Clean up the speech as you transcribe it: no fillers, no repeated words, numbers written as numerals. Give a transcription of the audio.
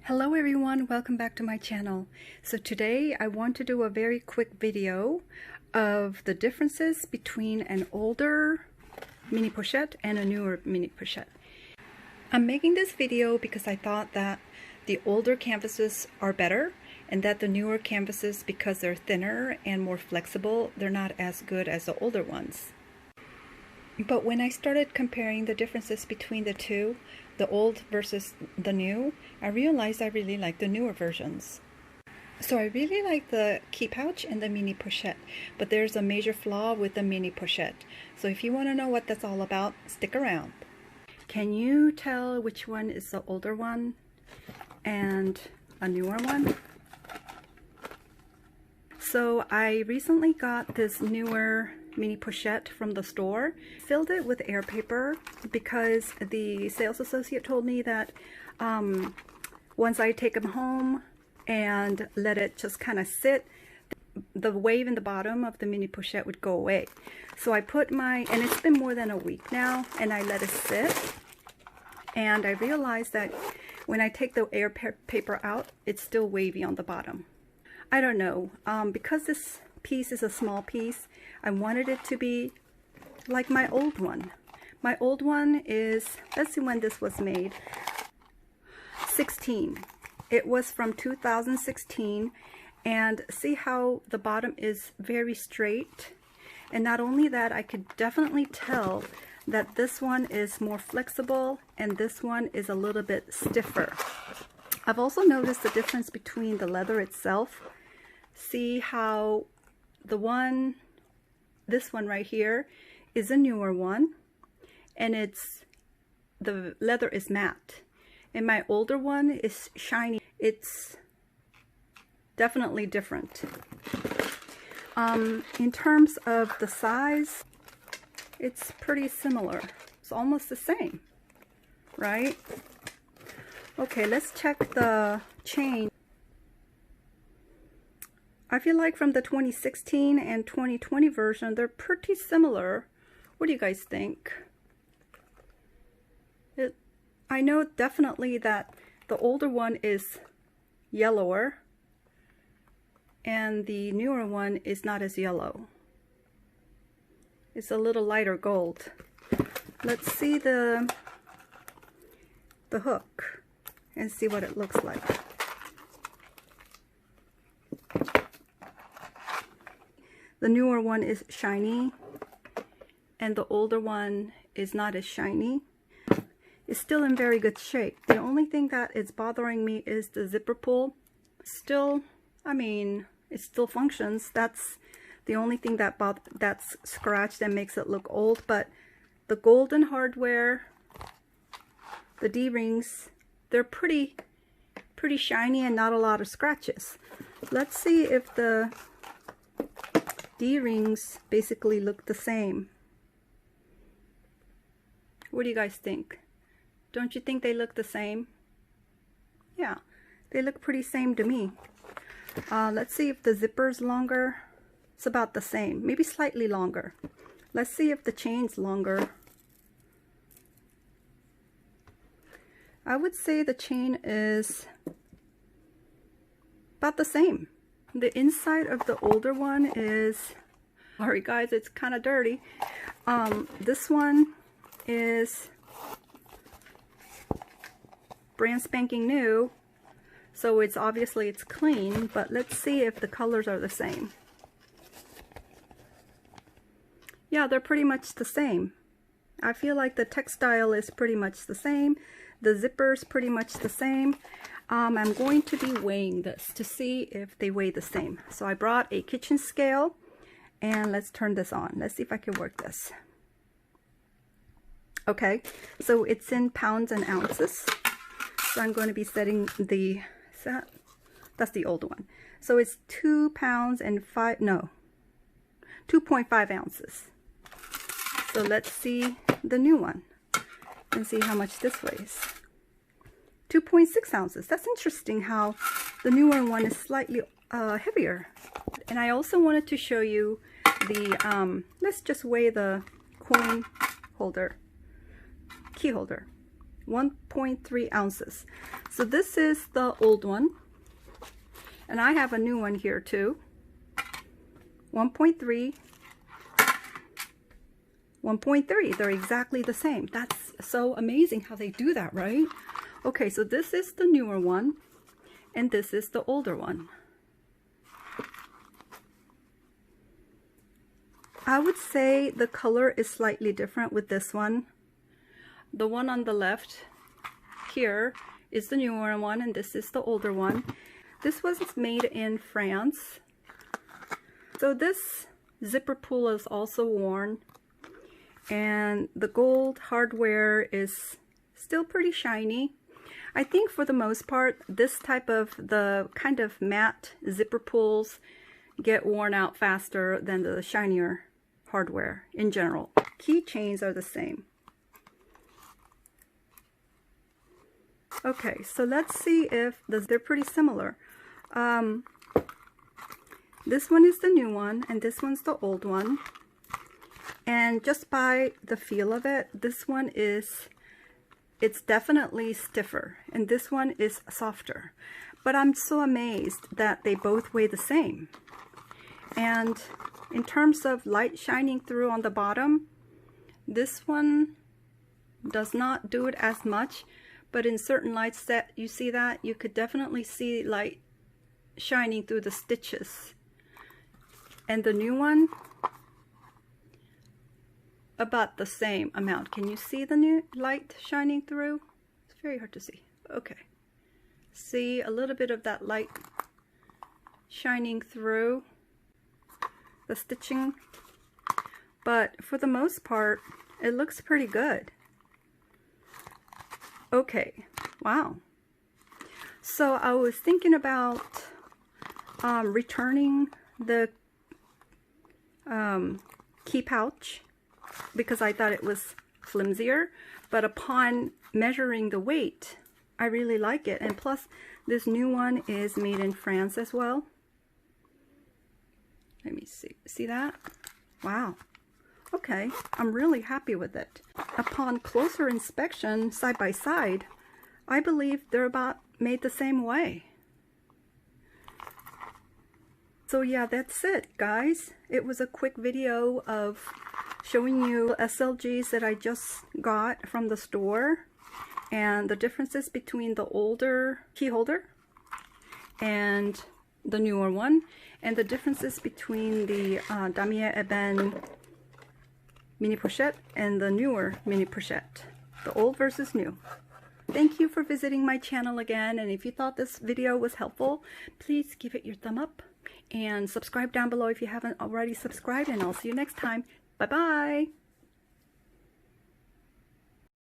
Hello everyone, welcome back to my channel. So today I want to do a very quick video of the differences between an older mini pochette and a newer mini pochette. I'm making this video because I thought that the older canvases are better and that the newer canvases, because they're thinner and more flexible, they're not as good as the older ones. But when I started comparing the differences between the two, the old versus the new, I realized I really like the newer versions. So I really like the key pouch and the mini pochette, but there's a major flaw with the mini pochette. So if you want to know what that's all about, stick around. Can you tell which one is the older one and a newer one? So I recently got this newer mini pochette from the store. Filled it with air paper because the sales associate told me that once I take them home and let it just kind of sit, the wave in the bottom of the mini pochette would go away. So I put and it's been more than a week now, and I let it sit, and I realized that when I take the air paper out, it's still wavy on the bottom. I don't know, because this piece is a small piece, I wanted it to be like my old one. My old one is, let's see when this was made, 16. It was from 2016, and see how the bottom is very straight. And not only that, I could definitely tell that this one is more flexible and this one is a little bit stiffer. I've also noticed the difference between the leather itself. See how this one right here is a newer one, and the leather is matte, and my older one is shiny. It's definitely different. In terms of the size, it's pretty similar. It's almost the same, right? Okay, let's check the chain. I feel like from the 2016 and 2020 version, they're pretty similar. What do you guys think? I know definitely that the older one is yellower and the newer one is not as yellow. It's a little lighter gold. Let's see the hook and see what it looks like. The newer one is shiny and the older one is not as shiny. It's still in very good shape. The only thing that is bothering me is the zipper pull. Still, I mean, it still functions. That's the only thing that's scratched and makes it look old. But the golden hardware, the D-rings, they're pretty shiny and not a lot of scratches. Let's see if the D-rings basically look the same. What do you guys think? Don't you think they look the same? Yeah, they look pretty same to me. Let's see if the zipper's longer. It's about the same, maybe slightly longer. Let's see if the chain's longer. I would say the chain is about the same. The inside of the older one is, sorry guys, it's kind of dirty. This one is brand spanking new, so it's obviously clean, but let's see if the colors are the same. Yeah, they're pretty much the same. I feel like the textile is pretty much the same. The zipper's pretty much the same. I'm going to be weighing this to see if they weigh the same. So I brought a kitchen scale, and let's turn this on. Let's see if I can work this. Okay, so it's in pounds and ounces. So I'm going to be setting that's the old one. So it's 2 pounds and 2.5 ounces. So let's see the new one and see how much this weighs. 2.6 ounces. That's interesting how the newer one is slightly heavier. And I also wanted to show you let's just weigh the coin holder, key holder. 1.3 ounces. So this is the old one, and I have a new one here too. 1.3, 1.3. They're exactly the same. That's so amazing how they do that, right? Okay, so this is the newer one, and this is the older one. I would say the color is slightly different with this one. The one on the left here is the newer one, and this is the older one. This was made in France. So this zipper pull is also worn, and the gold hardware is still pretty shiny. I think for the most part, this type of the kind of matte zipper pulls get worn out faster than the shinier hardware in general. Keychains are the same. Okay, so let's see if they're pretty similar. This one is the new one, and this one's the old one. And just by the feel of it, this one it's definitely stiffer, and this one is softer. But I'm so amazed that they both weigh the same. And in terms of light shining through on the bottom, this one does not do it as much, but in certain lights that you see that, you could definitely see light shining through the stitches. And the new one, about the same amount. Can you see the new light shining through? It's very hard to see. Okay. See a little bit of that light shining through the stitching. But for the most part, it looks pretty good. Okay. Wow. So I was thinking about returning the key pouch because I thought it was flimsier, but upon measuring the weight, I really like it. And plus, this new one is made in France as well. Let me see that? Wow. Okay, I'm really happy with it. Upon closer inspection, side by side, I believe they're about made the same way. So yeah, that's it, guys. It was a quick video of showing you SLGs that I just got from the store and the differences between the older key holder and the newer one, and the differences between the Damier Ebene mini pochette and the newer mini pochette, the old versus new. Thank you for visiting my channel again, and if you thought this video was helpful, please give it your thumb up and subscribe down below if you haven't already subscribed, and I'll see you next time. Bye bye.